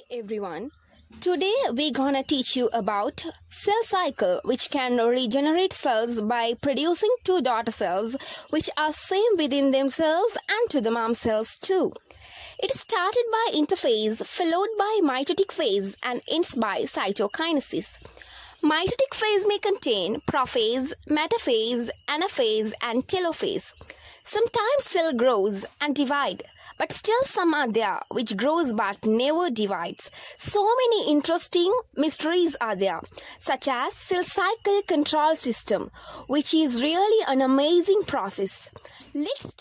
Everyone. Today we're gonna teach you about cell cycle, which can regenerate cells by producing two daughter cells which are same within themselves and to the mom cells too. It started by interphase, followed by mitotic phase and ends by cytokinesis. Mitotic phase may contain prophase, metaphase, anaphase and telophase. Sometimes cell grows and divide, but still some are there which grows but never divides. So many interesting mysteries are there, such as cell cycle control system, which is really an amazing process. Let's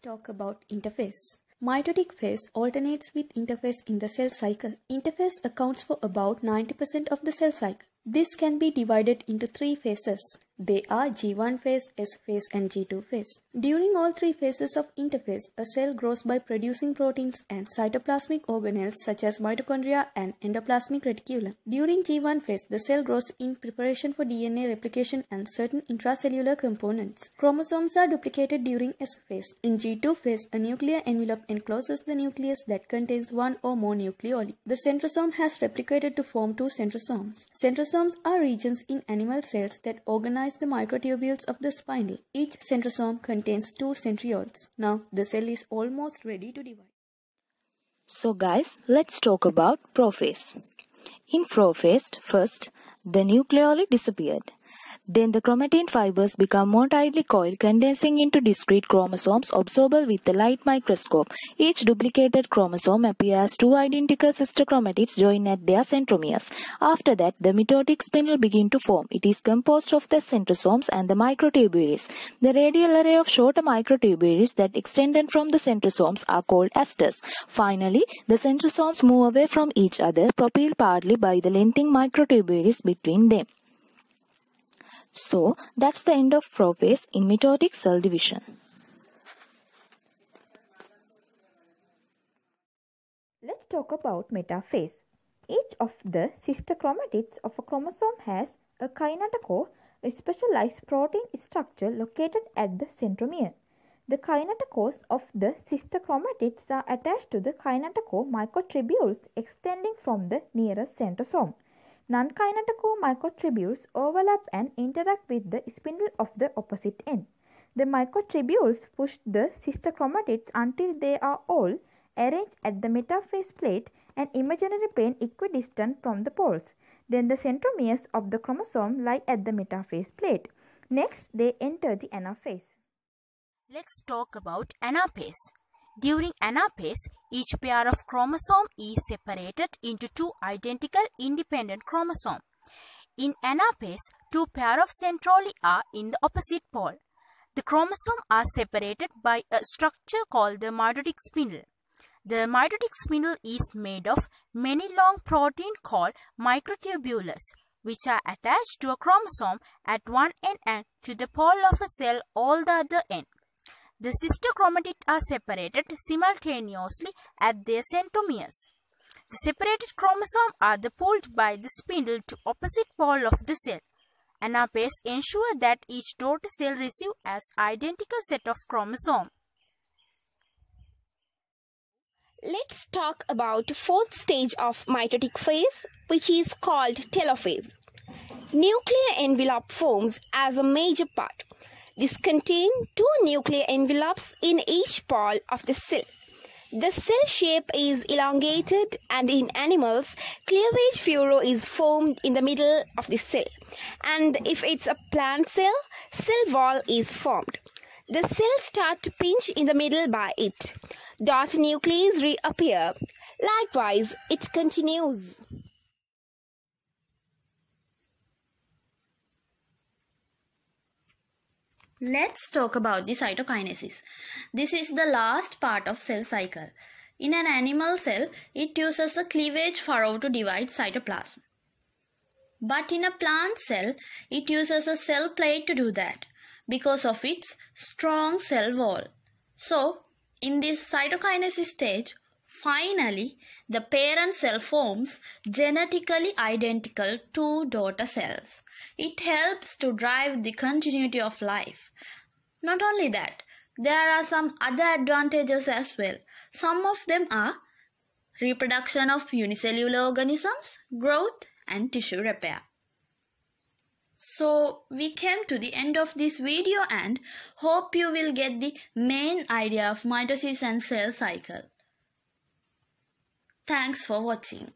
talk about interphase. Mitotic phase alternates with interphase in the cell cycle. Interphase accounts for about 90% of the cell cycle. This can be divided into three phases. They are G1 phase, S phase and G2 phase. During all three phases of interphase, a cell grows by producing proteins and cytoplasmic organelles such as mitochondria and endoplasmic reticulum. During G1 phase, the cell grows in preparation for DNA replication and certain intracellular components. Chromosomes are duplicated during S phase. In G2 phase, a nuclear envelope encloses the nucleus that contains one or more nucleoli. The centrosome has replicated to form two centrosomes. Centrosomes are regions in animal cells that organize the microtubules of the spindle. Each centrosome contains two centrioles. Now the cell is almost ready to divide. So guys, let's talk about prophase. In prophase, first, the nucleoli disappeared. Then the chromatin fibers become more tightly coiled, condensing into discrete chromosomes observable with the light microscope. Each duplicated chromosome appears two identical sister chromatids joined at their centromeres. After that, the mitotic spindle begins to form. It is composed of the centrosomes and the microtubules. The radial array of shorter microtubules that extended from the centrosomes are called asters. Finally, the centrosomes move away from each other, propelled partly by the lengthening microtubules between them. So, that's the end of prophase in mitotic cell division. Let's talk about metaphase. Each of the sister chromatids of a chromosome has a kinetochore, a specialized protein structure located at the centromere. The kinetochores of the sister chromatids are attached to the kinetochore microtubules extending from the nearest centrosome. Non-kinetochore microtubules overlap and interact with the spindle of the opposite end. The microtubules push the sister chromatids until they are all arranged at the metaphase plate, an imaginary plane equidistant from the poles. Then the centromeres of the chromosome lie at the metaphase plate. Next, they enter the anaphase. Let's talk about anaphase. During anaphase, each pair of chromosome is separated into two identical independent chromosomes. In anaphase, two pairs of centroli are in the opposite pole. The chromosomes are separated by a structure called the mitotic spindle. The mitotic spindle is made of many long proteins called microtubules, which are attached to a chromosome at one end and to the pole of a cell at the other end. The sister chromatids are separated simultaneously at their centromeres. The separated chromosomes are pulled by the spindle to opposite pole of the cell. Anaphase ensures that each daughter cell receives an identical set of chromosomes. Let's talk about the fourth stage of mitotic phase, which is called telophase. Nuclear envelope forms as a major part. This contains two nuclear envelopes in each pole of the cell. The cell shape is elongated, and in animals, cleavage furrow is formed in the middle of the cell. And if it's a plant cell, cell wall is formed. The cells start to pinch in the middle by it. Daughter nuclei reappear. Likewise, it continues. Let's talk about the cytokinesis. This is the last part of cell cycle. In an animal cell, it uses a cleavage furrow to divide cytoplasm. But in a plant cell, it uses a cell plate to do that because of its strong cell wall. So, in this cytokinesis stage, finally, the parent cell forms genetically identical two daughter cells. It helps to drive the continuity of life. Not only that, there are some other advantages as well. Some of them are reproduction of unicellular organisms, growth, and tissue repair. So we came to the end of this video and hope you will get the main idea of mitosis and cell cycle. Thanks for watching.